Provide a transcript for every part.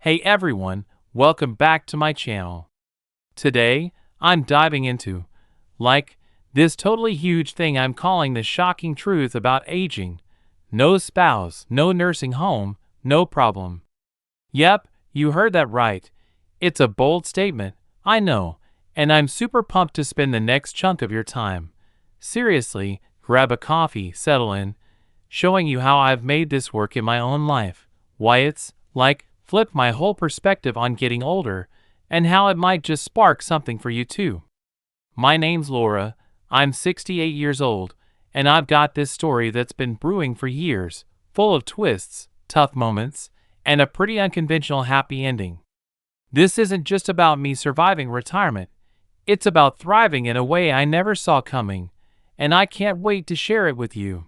Hey everyone, welcome back to my channel. Today, I'm diving into, this totally huge thing I'm calling the shocking truth about aging. No spouse, no nursing home, no problem. Yep, you heard that right. It's a bold statement, I know, and I'm super pumped to spend the next chunk of your time. Seriously, grab a coffee, settle in, showing you how I've made this work in my own life. Why it's, flipped my whole perspective on getting older, and how it might just spark something for you too. My name's Laura, I'm 68 years old, and I've got this story that's been brewing for years, full of twists, tough moments, and a pretty unconventional happy ending. This isn't just about me surviving retirement, it's about thriving in a way I never saw coming, and I can't wait to share it with you.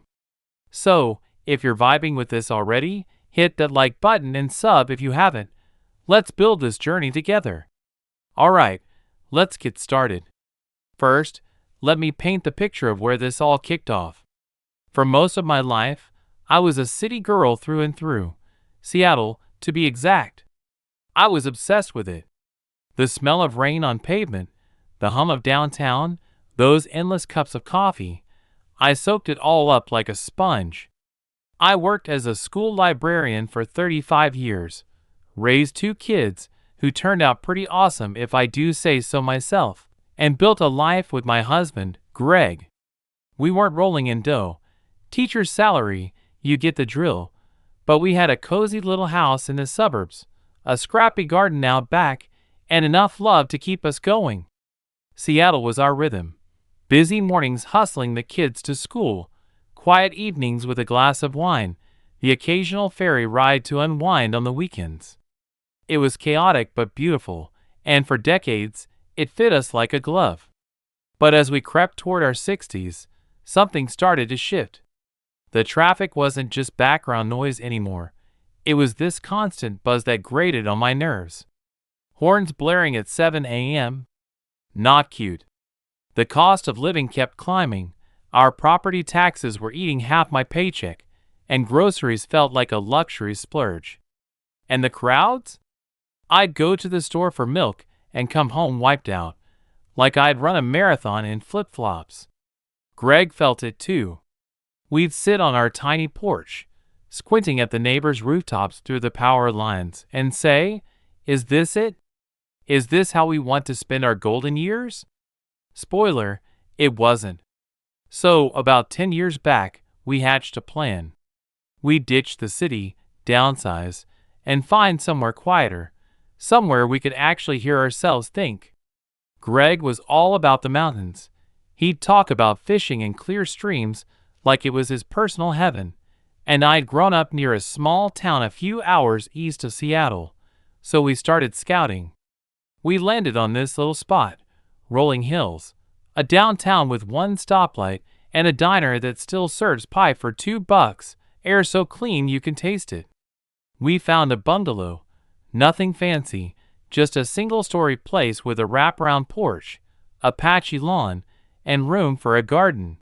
So, if you're vibing with this already, hit that like button and sub if you haven't. Let's build this journey together. Alright, let's get started. First, let me paint the picture of where this all kicked off. For most of my life, I was a city girl through and through. Seattle, to be exact. I was obsessed with it. The smell of rain on pavement, the hum of downtown, those endless cups of coffee. I soaked it all up like a sponge. I worked as a school librarian for 35 years, raised 2 kids who turned out pretty awesome if I do say so myself, and built a life with my husband, Greg. We weren't rolling in dough, teacher's salary, you get the drill, but we had a cozy little house in the suburbs, a scrappy garden out back, and enough love to keep us going. Seattle was our rhythm. Busy mornings hustling the kids to school, quiet evenings with a glass of wine, the occasional ferry ride to unwind on the weekends. It was chaotic but beautiful, and for decades, it fit us like a glove. But as we crept toward our 60s, something started to shift. The traffic wasn't just background noise anymore. It was this constant buzz that grated on my nerves. Horns blaring at 7 a.m. Not cute. The cost of living kept climbing. Our property taxes were eating half my paycheck, and groceries felt like a luxury splurge. And the crowds? I'd go to the store for milk and come home wiped out, like I'd run a marathon in flip-flops. Greg felt it too. We'd sit on our tiny porch, squinting at the neighbors' rooftops through the power lines, and say, "Is this it? Is this how we want to spend our golden years?" Spoiler, it wasn't. So, about 10 years back, we hatched a plan. We'd ditch the city, downsize, and find somewhere quieter, somewhere we could actually hear ourselves think. Greg was all about the mountains. He'd talk about fishing in clear streams like it was his personal heaven, and I'd grown up near a small town a few hours east of Seattle, so we started scouting. We landed on this little spot, Rolling Hills, a downtown with one stoplight and a diner that still serves pie for $2, air so clean you can taste it. We found a bungalow, nothing fancy, just a single-story place with a wraparound porch, a patchy lawn, and room for a garden.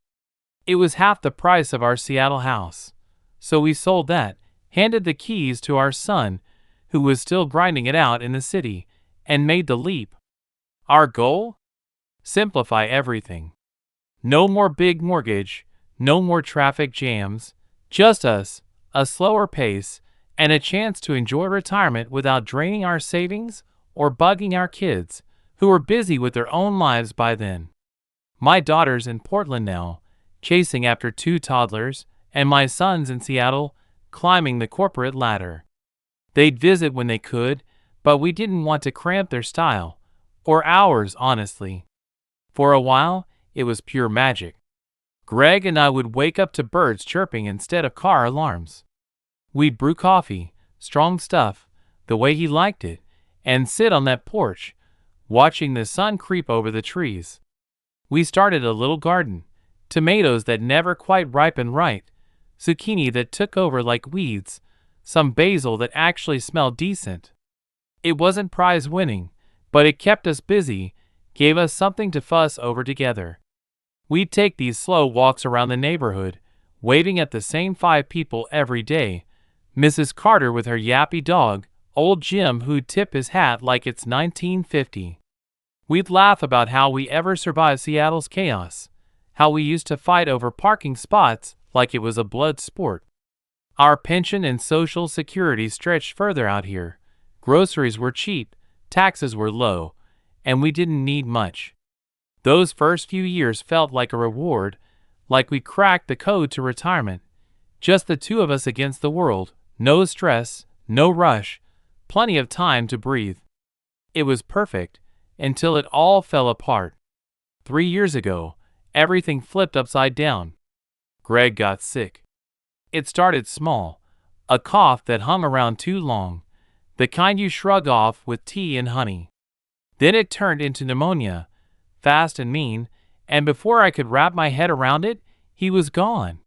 It was half the price of our Seattle house, so we sold that, handed the keys to our son, who was still grinding it out in the city, and made the leap. Our goal? Simplify everything. No more big mortgage, no more traffic jams, just us, a slower pace, and a chance to enjoy retirement without draining our savings or bugging our kids, who were busy with their own lives by then. My daughter's in Portland now, chasing after 2 toddlers, and my son's in Seattle, climbing the corporate ladder. They'd visit when they could, but we didn't want to cramp their style, or ours, honestly. For a while, it was pure magic. Greg and I would wake up to birds chirping instead of car alarms. We'd brew coffee, strong stuff, the way he liked it, and sit on that porch, watching the sun creep over the trees. We started a little garden, tomatoes that never quite ripened right, zucchini that took over like weeds, some basil that actually smelled decent. It wasn't prize-winning, but it kept us busy, gave us something to fuss over together. We'd take these slow walks around the neighborhood, waving at the same 5 people every day, Mrs. Carter with her yappy dog, Old Jim who'd tip his hat like it's 1950. We'd laugh about how we ever survived Seattle's chaos, how we used to fight over parking spots like it was a blood sport. Our pension and social security stretched further out here. Groceries were cheap, taxes were low, and we didn't need much. Those first few years felt like a reward, like we cracked the code to retirement. Just the two of us against the world, no stress, no rush, plenty of time to breathe. It was perfect, until it all fell apart. 3 years ago, everything flipped upside down. Greg got sick. It started small, a cough that hung around too long, the kind you shrug off with tea and honey. Then it turned into pneumonia, fast and mean, and before I could wrap my head around it, he was gone.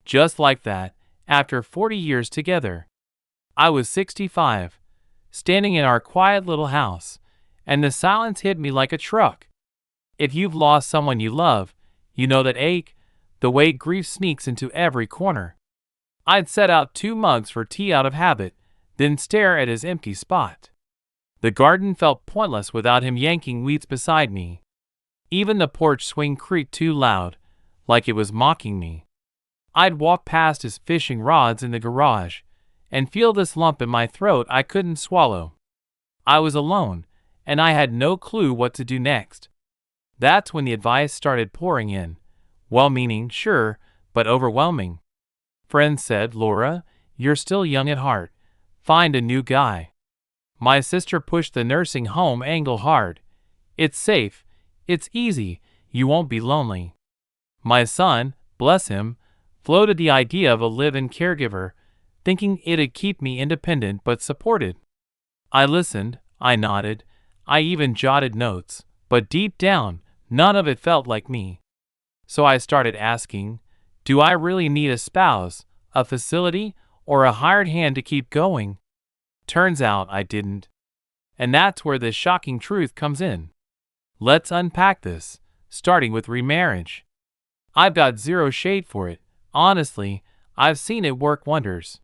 Just like that, after 40 years together. I was 65, standing in our quiet little house, and the silence hit me like a truck. If you've lost someone you love, you know that ache, the way grief sneaks into every corner. I'd set out 2 mugs for tea out of habit, then stare at his empty spot. The garden felt pointless without him yanking weeds beside me. Even the porch swing creaked too loud, like it was mocking me. I'd walk past his fishing rods in the garage, and feel this lump in my throat I couldn't swallow. I was alone, and I had no clue what to do next. That's when the advice started pouring in. Well-meaning, sure, but overwhelming. Friends said, "Laura, you're still young at heart. Find a new guy." My sister pushed the nursing home angle hard. "It's safe. It's easy. You won't be lonely." My son, bless him, floated the idea of a live-in caregiver, thinking it'd keep me independent but supported. I listened, I nodded, I even jotted notes, but deep down, none of it felt like me. So I started asking, do I really need a spouse, a facility, or a hired hand to keep going? Turns out I didn't. And that's where the shocking truth comes in. Let's unpack this, starting with remarriage. I've got zero shade for it. Honestly, I've seen it work wonders.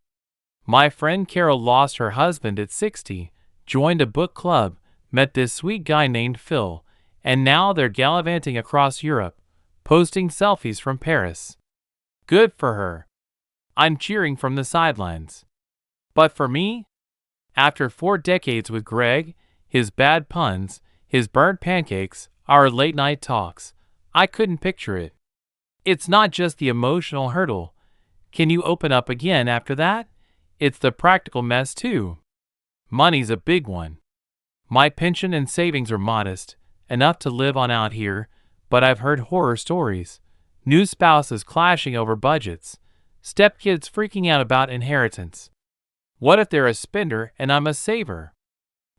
My friend Carol lost her husband at 60, joined a book club, met this sweet guy named Phil, and now they're gallivanting across Europe, posting selfies from Paris. Good for her. I'm cheering from the sidelines. But for me, after 4 decades with Greg, his bad puns, his burnt pancakes, our late-night talks, I couldn't picture it. It's not just the emotional hurdle. Can you open up again after that? It's the practical mess too. Money's a big one. My pension and savings are modest, enough to live on out here, but I've heard horror stories. New spouses clashing over budgets, stepkids freaking out about inheritance. What if they're a spender and I'm a saver?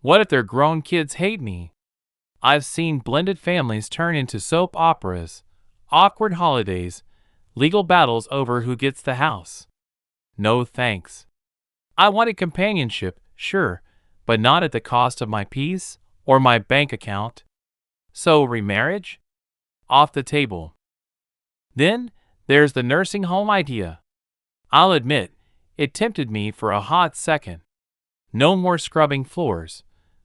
What if their grown kids hate me? I've seen blended families turn into soap operas, awkward holidays, legal battles over who gets the house. No thanks. I wanted companionship, sure, but not at the cost of my peace or my bank account. So remarriage? Off the table. Then there's the nursing home idea. I'll admit, it tempted me for a hot second. No more scrubbing floors.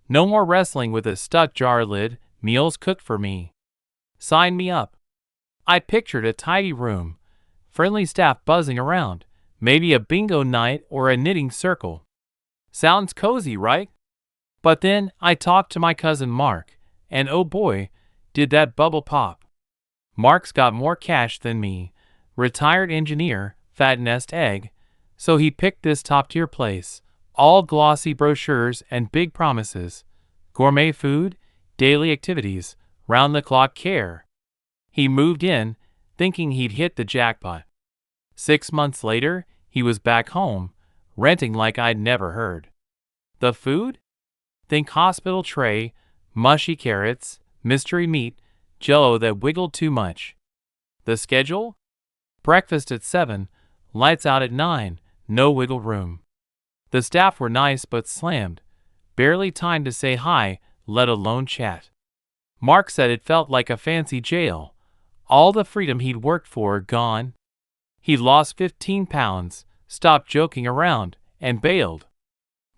No more wrestling with a stuck jar lid, meals cooked for me. Sign me up. I pictured a tidy room, friendly staff buzzing around, maybe a bingo night or a knitting circle. Sounds cozy, right? But then I talked to my cousin Mark, and oh boy, did that bubble pop. Mark's got more cash than me, retired engineer, fat nest egg, so he picked this top-tier place, all glossy brochures and big promises, gourmet food, daily activities, round-the-clock care. He moved in, thinking he'd hit the jackpot. 6 months later, he was back home, renting like I'd never heard. The food? Think hospital tray, mushy carrots, mystery meat, jello that wiggled too much. The schedule? Breakfast at 7, lights out at 9, no wiggle room. The staff were nice but slammed, barely time to say hi, let alone chat. Mark said it felt like a fancy jail, all the freedom he'd worked for gone. He lost 15 pounds, stopped joking around, and bailed.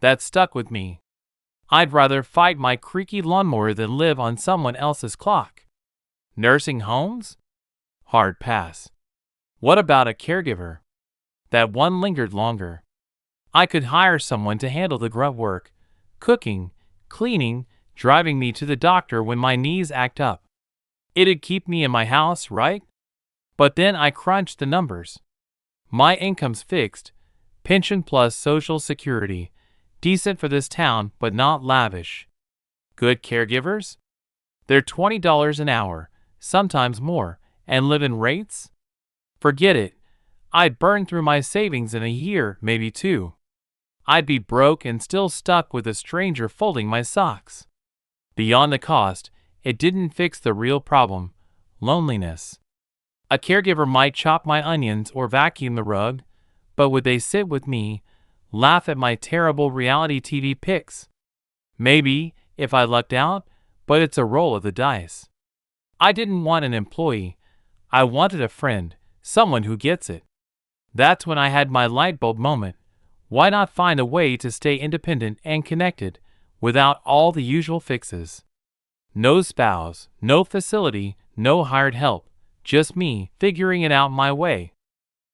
That stuck with me. I'd rather fight my creaky lawnmower than live on someone else's clock. Nursing homes? Hard pass. What about a caregiver? That one lingered longer. I could hire someone to handle the grunt work, cooking, cleaning, driving me to the doctor when my knees act up. It'd keep me in my house, right? But then I crunched the numbers. My income's fixed, pension plus social security, decent for this town but not lavish. Good caregivers? They're $20 an hour, sometimes more, and live in rates? Forget it. I'd burn through my savings in a year, maybe two. I'd be broke and still stuck with a stranger folding my socks. Beyond the cost, it didn't fix the real problem: loneliness. A caregiver might chop my onions or vacuum the rug, but would they sit with me, laugh at my terrible reality TV pics? Maybe, if I lucked out, but it's a roll of the dice. I didn't want an employee. I wanted a friend, someone who gets it. That's when I had my light bulb moment. Why not find a way to stay independent and connected without all the usual fixes? No spouse, no facility, no hired help, just me figuring it out my way.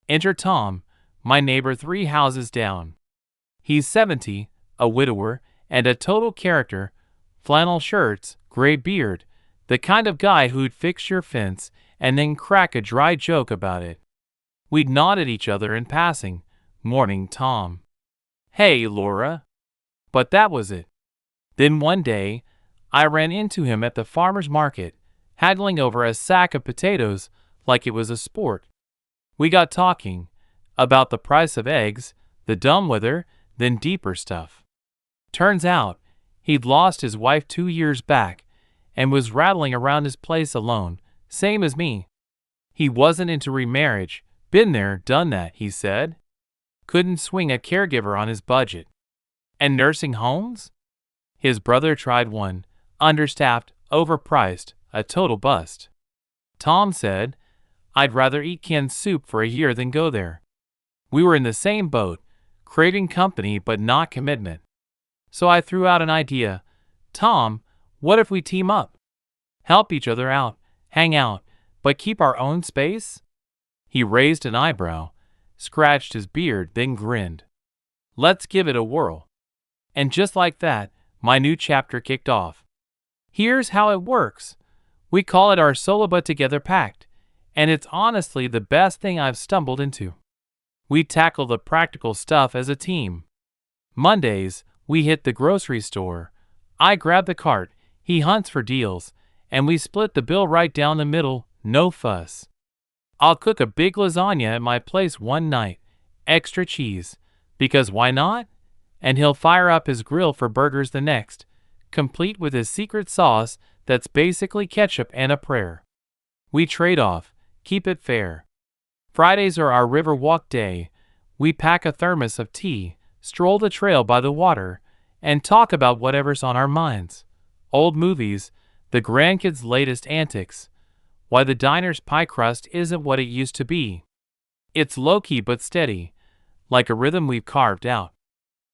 Enter Tom, my neighbor 3 houses down. He's 70, a widower, and a total character: flannel shirts, gray beard, the kind of guy who'd fix your fence and then crack a dry joke about it. We'd nod at each other in passing. Morning, Tom. Hey, Laura. But that was it. Then one day, I ran into him at the farmer's market, haggling over a sack of potatoes like it was a sport. We got talking about the price of eggs, the dumb weather, then deeper stuff. Turns out, he'd lost his wife 2 years back and was rattling around his place alone, same as me. He wasn't into remarriage. Been there, done that, he said. Couldn't swing a caregiver on his budget. And nursing homes? His brother tried one, understaffed, overpriced, a total bust. Tom said, I'd rather eat canned soup for a year than go there. We were in the same boat, craving company but not commitment. So I threw out an idea. Tom, what if we team up? Help each other out, hang out, but keep our own space? He raised an eyebrow, scratched his beard, then grinned. Let's give it a whirl. And just like that, my new chapter kicked off. Here's how it works. We call it our Solo But Together Pact, and it's honestly the best thing I've stumbled into. We tackle the practical stuff as a team. Mondays, we hit the grocery store. I grab the cart, he hunts for deals, and we split the bill right down the middle, no fuss. I'll cook a big lasagna at my place one night, extra cheese, because why not? And he'll fire up his grill for burgers the next, complete with his secret sauce that's basically ketchup and a prayer. We trade off, keep it fair. Fridays are our river walk day. We pack a thermos of tea, stroll the trail by the water, and talk about whatever's on our minds. Old movies, the grandkids' latest antics, why the diner's pie crust isn't what it used to be. It's low-key but steady, like a rhythm we've carved out.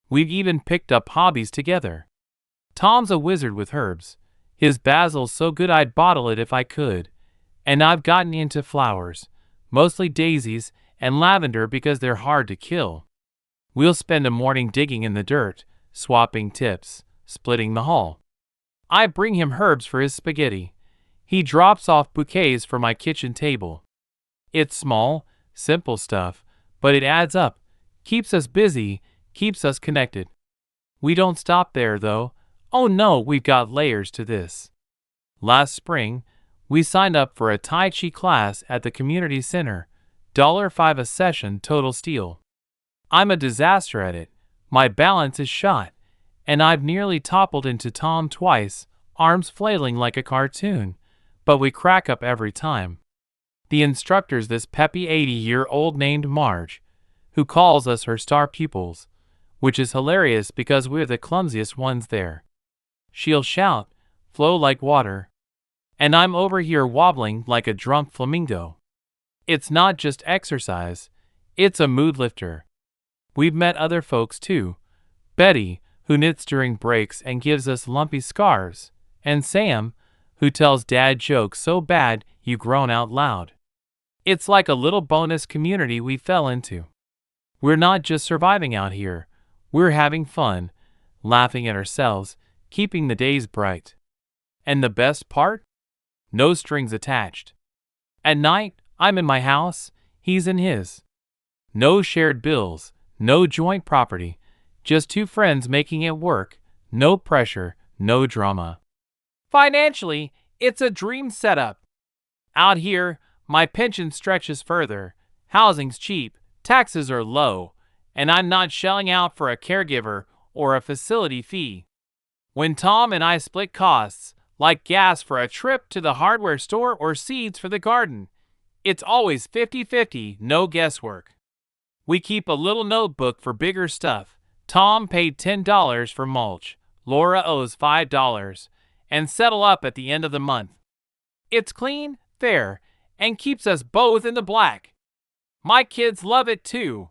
We've even picked up hobbies together. Tom's a wizard with herbs. His basil's so good I'd bottle it if I could. And I've gotten into flowers, mostly daisies and lavender because they're hard to kill. We'll spend a morning digging in the dirt, swapping tips, splitting the haul. I bring him herbs for his spaghetti. He drops off bouquets for my kitchen table. It's small, simple stuff, but it adds up, keeps us busy, keeps us connected. We don't stop there, though. Oh no, we've got layers to this. Last spring, we signed up for a Tai Chi class at the community center, $5 a session, total steal. I'm a disaster at it. My balance is shot, and I've nearly toppled into Tom twice, arms flailing like a cartoon. But we crack up every time. The instructor's this peppy 80-year-old named Marge, who calls us her star pupils, which is hilarious because we're the clumsiest ones there. She'll shout, flow like water, and I'm over here wobbling like a drunk flamingo. It's not just exercise, it's a mood lifter. We've met other folks too. Betty, who knits during breaks and gives us lumpy scarves, and Sam, who tells dad jokes so bad you groan out loud. It's like a little bonus community we fell into. We're not just surviving out here, we're having fun, laughing at ourselves, keeping the days bright. And the best part? No strings attached. At night, I'm in my house, he's in his. No shared bills, no joint property, just two friends making it work, no pressure, no drama. Financially, it's a dream setup. Out here, my pension stretches further, housing's cheap, taxes are low, and I'm not shelling out for a caregiver or a facility fee. When Tom and I split costs, like gas for a trip to the hardware store or seeds for the garden, it's always 50-50, no guesswork. We keep a little notebook for bigger stuff. Tom paid $10 for mulch, Laura owes $5, and settle up at the end of the month. It's clean, fair, and keeps us both in the black. My kids love it too.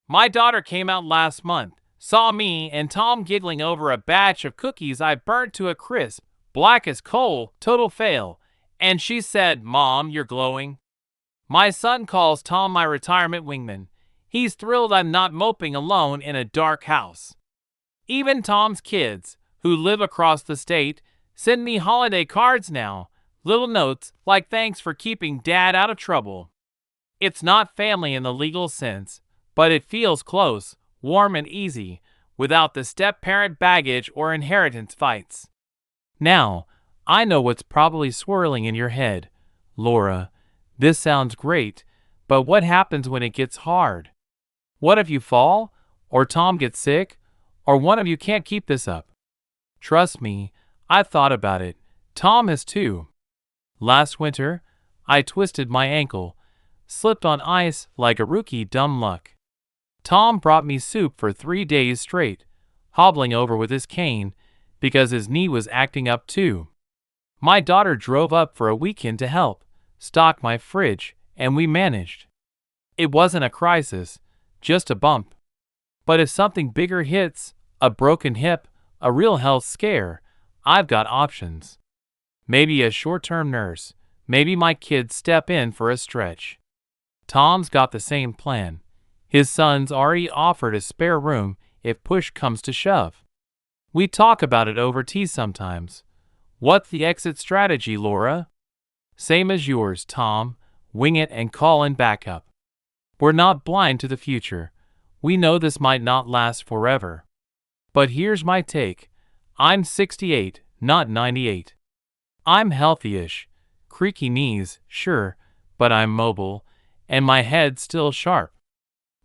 My daughter came out last month, saw me and Tom giggling over a batch of cookies I burnt to a crisp, black as coal, total fail, and she said, "Mom, you're glowing." My son calls Tom my retirement wingman. He's thrilled I'm not moping alone in a dark house. Even Tom's kids, who live across the state, send me holiday cards now, little notes like thanks for keeping Dad out of trouble. It's not family in the legal sense, but it feels close, warm and easy, without the step-parent baggage or inheritance fights. Now, I know what's probably swirling in your head. Laura, this sounds great, but what happens when it gets hard? What if you fall, or Tom gets sick, or one of you can't keep this up? Trust me, I've thought about it. Tom has too. Last winter, I twisted my ankle, slipped on ice like a rookie, dumb luck. Tom brought me soup for 3 days straight, hobbling over with his cane, because his knee was acting up too. My daughter drove up for a weekend to help, stock my fridge, and we managed. It wasn't a crisis, just a bump. But if something bigger hits, a broken hip, a real health scare, I've got options. Maybe a short-term nurse, maybe my kids step in for a stretch. Tom's got the same plan. His son's already offered a spare room if push comes to shove. We talk about it over tea sometimes. What's the exit strategy, Laura? Same as yours, Tom. Wing it and call in backup. We're not blind to the future. We know this might not last forever. But here's my take. I'm 68, not 98. I'm healthy-ish. Creaky knees, sure, but I'm mobile, and my head's still sharp.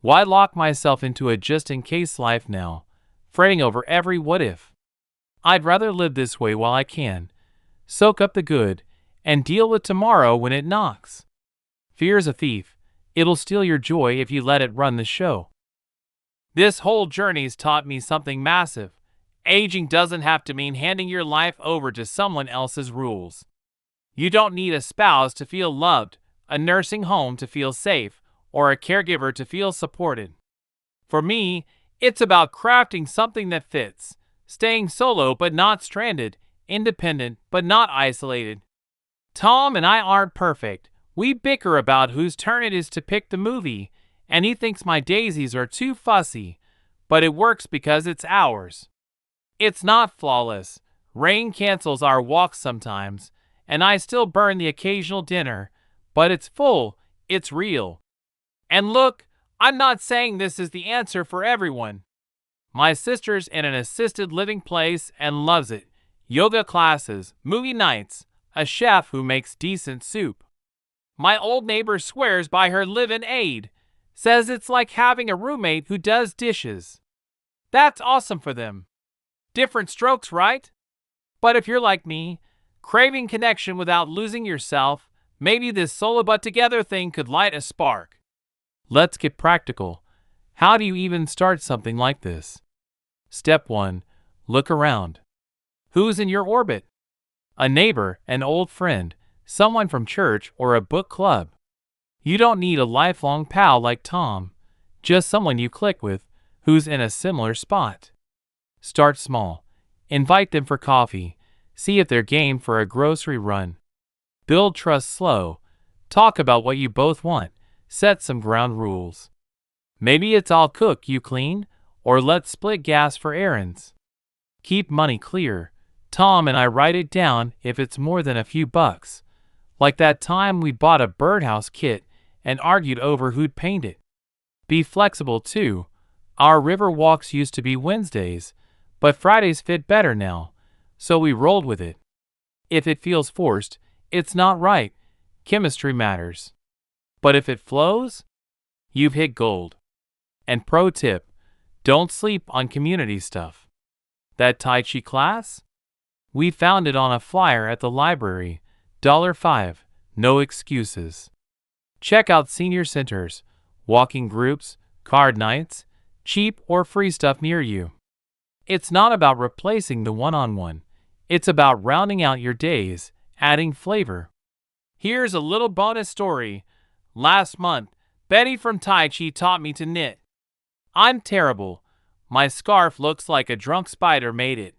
Why lock myself into a just-in-case life now, fretting over every what-if? I'd rather live this way while I can, soak up the good, and deal with tomorrow when it knocks. Fear's a thief. It'll steal your joy if you let it run the show. This whole journey's taught me something massive. Aging doesn't have to mean handing your life over to someone else's rules. You don't need a spouse to feel loved, a nursing home to feel safe, or a caregiver to feel supported. For me, it's about crafting something that fits, staying solo but not stranded, independent but not isolated. Tom and I aren't perfect. We bicker about whose turn it is to pick the movie, and he thinks my daisies are too fussy, but it works because it's ours. It's not flawless. Rain cancels our walks sometimes, and I still burn the occasional dinner, but it's full, it's real. And look, I'm not saying this is the answer for everyone. My sister's in an assisted living place and loves it. Yoga classes, movie nights, a chef who makes decent soup. My old neighbor swears by her live-in aide, says it's like having a roommate who does dishes. That's awesome for them. Different strokes, right? But if you're like me, craving connection without losing yourself, maybe this solo but together thing could light a spark. Let's get practical. How do you even start something like this? Step 1. Look around. Who's in your orbit? A neighbor, an old friend, someone from church, or a book club. You don't need a lifelong pal like Tom, just someone you click with, who's in a similar spot. Start small. Invite them for coffee. See if they're game for a grocery run. Build trust slow. Talk about what you both want. Set some ground rules. Maybe it's I'll cook, you clean, or let's split gas for errands. Keep money clear. Tom and I write it down if it's more than a few bucks. Like that time we bought a birdhouse kit and argued over who'd paint it. Be flexible too. Our river walks used to be Wednesdays, but Fridays fit better now, so we rolled with it. If it feels forced, it's not right. Chemistry matters. But if it flows, you've hit gold. And pro tip, don't sleep on community stuff. That Tai Chi class? We found it on a flyer at the library. $5, no excuses. Check out senior centers, walking groups, card nights, cheap or free stuff near you. It's not about replacing the one-on-one. It's about rounding out your days, adding flavor. Here's a little bonus story. Last month, Betty from Tai Chi taught me to knit. I'm terrible. My scarf looks like a drunk spider made it.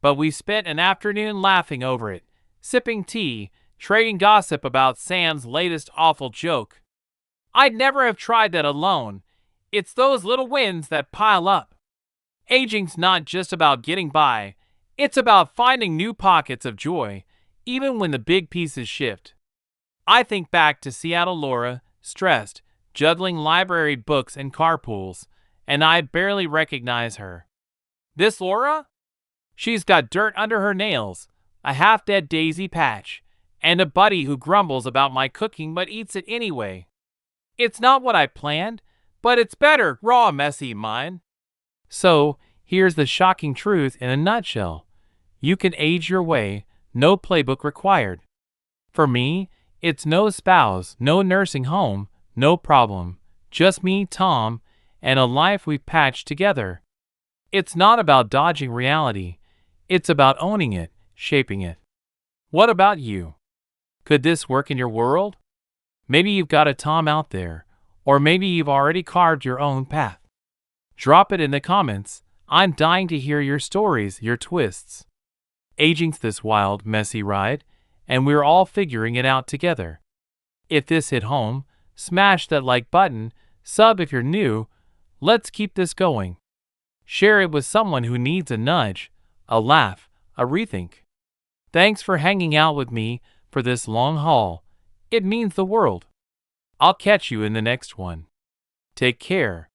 But we spent an afternoon laughing over it, sipping tea, trading gossip about Sam's latest awful joke. I'd never have tried that alone. It's those little wins that pile up. Aging's not just about getting by. It's about finding new pockets of joy, even when the big pieces shift. I think back to Seattle Laura, stressed, juggling library books and carpools, and I barely recognize her. This Laura? She's got dirt under her nails, a half-dead daisy patch, and a buddy who grumbles about my cooking but eats it anyway. It's not what I planned, but it's better raw, messy mine. So, here's the shocking truth in a nutshell. You can age your way, no playbook required. For me, it's no spouse, no nursing home, no problem. Just me, Tom, and a life we've patched together. It's not about dodging reality. It's about owning it, shaping it. What about you? Could this work in your world? Maybe you've got a Tom out there, or maybe you've already carved your own path. Drop it in the comments. I'm dying to hear your stories, your twists. Aging's this wild, messy ride, and we're all figuring it out together. If this hit home, smash that like button, sub if you're new. Let's keep this going. Share it with someone who needs a nudge, a laugh, a rethink. Thanks for hanging out with me for this long haul. It means the world. I'll catch you in the next one. Take care.